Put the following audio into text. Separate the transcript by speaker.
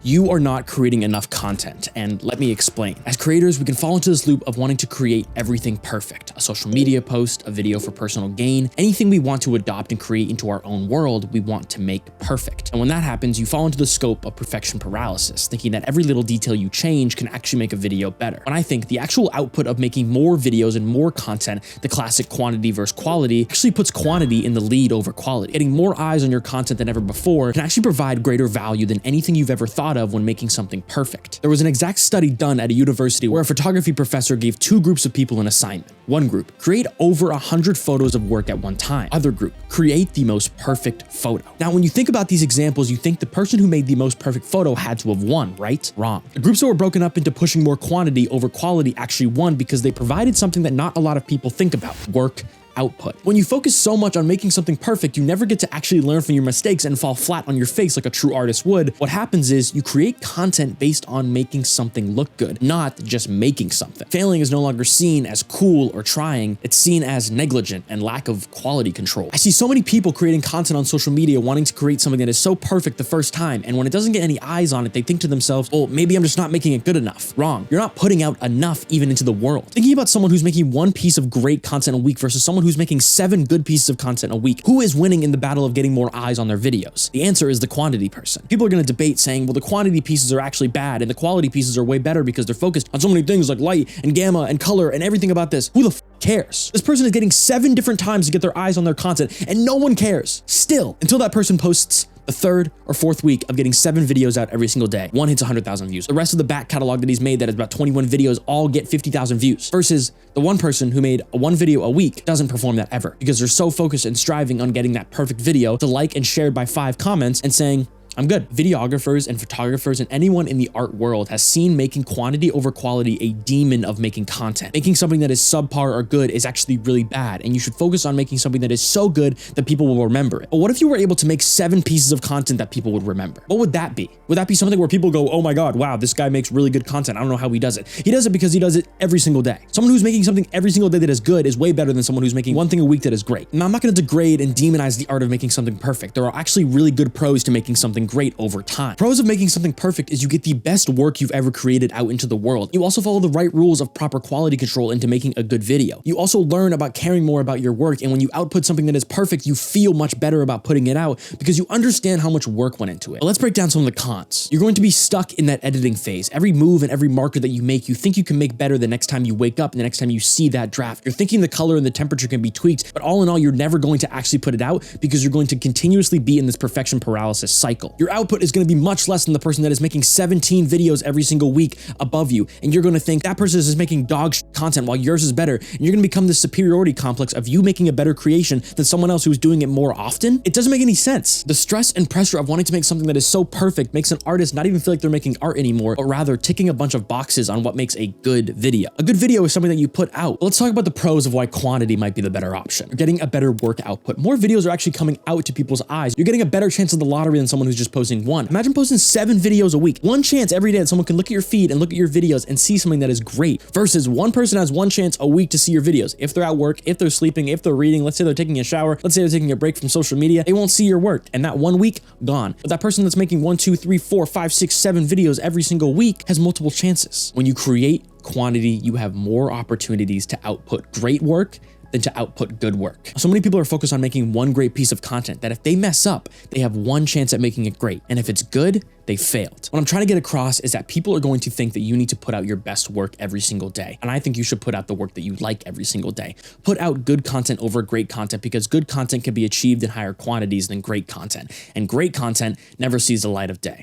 Speaker 1: You are not creating enough content, and let me explain. As creators, we can fall into this loop of wanting to create everything perfect. A social media post, a video for personal gain, anything we want to adopt and create into our own world, we want to make perfect. And when that happens, you fall into the scope of perfection paralysis, thinking that every little detail you change can actually make a video better. When I think the actual output of making more videos and more content, the classic quantity versus quality, actually puts quantity in the lead over quality. Getting more eyes on your content than ever before can actually provide greater value than anything you've ever thought of when making something perfect. There was an exact study done at a university where a photography professor gave two groups of people an assignment. One group, create over 100 photos of work at one time. Other group, create the most perfect photo. Now, when you think about these examples, you think the person who made the most perfect photo had to have won, right? Wrong. The groups that were broken up into pushing more quantity over quality actually won because they provided something that not a lot of people think about: work output. When you focus so much on making something perfect, you never get to actually learn from your mistakes and fall flat on your face like a true artist would. What happens is you create content based on making something look good, not just making something. Failing is no longer seen as cool or trying, it's seen as negligent and lack of quality control. I see so many people creating content on social media wanting to create something that is so perfect the first time, and when it doesn't get any eyes on it, they think to themselves, oh, maybe I'm just not making it good enough. Wrong. You're not putting out enough even into the world. Thinking about someone who's making one piece of great content a week versus someone who's making 7 good pieces of content a week, who is winning in the battle of getting more eyes on their videos? The answer is the quantity person. People are going to debate saying, well, the quantity pieces are actually bad and the quality pieces are way better because they're focused on so many things like light and gamma and color and everything about this. Who the cares? This person is getting 7 different times to get their eyes on their content and no one cares. Still, until that person posts the 3rd or 4th week of getting 7 videos out every single day. One hits 100,000 views. The rest of the back catalog that he's made that is about 21 videos all get 50,000 views versus the one person who made one video a week doesn't perform that ever because they're so focused and striving on getting that perfect video to like and shared by 5 comments and saying, I'm good. Videographers and photographers and anyone in the art world has seen making quantity over quality a demon of making content. Making something that is subpar or good is actually really bad, and you should focus on making something that is so good that people will remember it. But what if you were able to make 7 pieces of content that people would remember? What would that be? Would that be something where people go, oh my God, wow, this guy makes really good content. I don't know how he does it. He does it because he does it every single day. Someone who's making something every single day that is good is way better than someone who's making one thing a week that is great. Now, I'm not going to degrade and demonize the art of making something perfect. There are actually really good pros to making something great over time. Pros of making something perfect is you get the best work you've ever created out into the world. You also follow the right rules of proper quality control into making a good video. You also learn about caring more about your work, and when you output something that is perfect, you feel much better about putting it out because you understand how much work went into it. But let's break down some of the cons. You're going to be stuck in that editing phase. Every move and every marker that you make, you think you can make better the next time you wake up and the next time you see that draft. You're thinking the color and the temperature can be tweaked, but all in all, you're never going to actually put it out because you're going to continuously be in this perfection paralysis cycle. Your output is going to be much less than the person that is making 17 videos every single week above you, and you're going to think that person is making dog shit content while yours is better, and you're going to become this superiority complex of you making a better creation than someone else who's doing it more often. It doesn't make any sense. The stress and pressure of wanting to make something that is so perfect makes an artist not even feel like they're making art anymore, but rather ticking a bunch of boxes on what makes a good video. A good video is something that you put out. Let's talk about the pros of why quantity might be the better option. You're getting a better work output. More videos are actually coming out to people's eyes. You're getting a better chance of the lottery than someone who's just posting one. Imagine posting 7 videos a week. One chance every day that someone can look at your feed and look at your videos and see something that is great versus one person has one chance a week to see your videos. If they're at work, if they're sleeping, if they're reading, let's say they're taking a shower, let's say they're taking a break from social media, they won't see your work. And that 1 week, gone. But that person that's making 1, 2, 3, 4, 5, 6, 7 videos every single week has multiple chances. When you create quantity, you have more opportunities to output great work than to output good work. So many people are focused on making one great piece of content that if they mess up, they have one chance at making it great. And if it's good, they failed. What I'm trying to get across is that people are going to think that you need to put out your best work every single day. And I think you should put out the work that you like every single day. Put out good content over great content because good content can be achieved in higher quantities than great content. And great content never sees the light of day.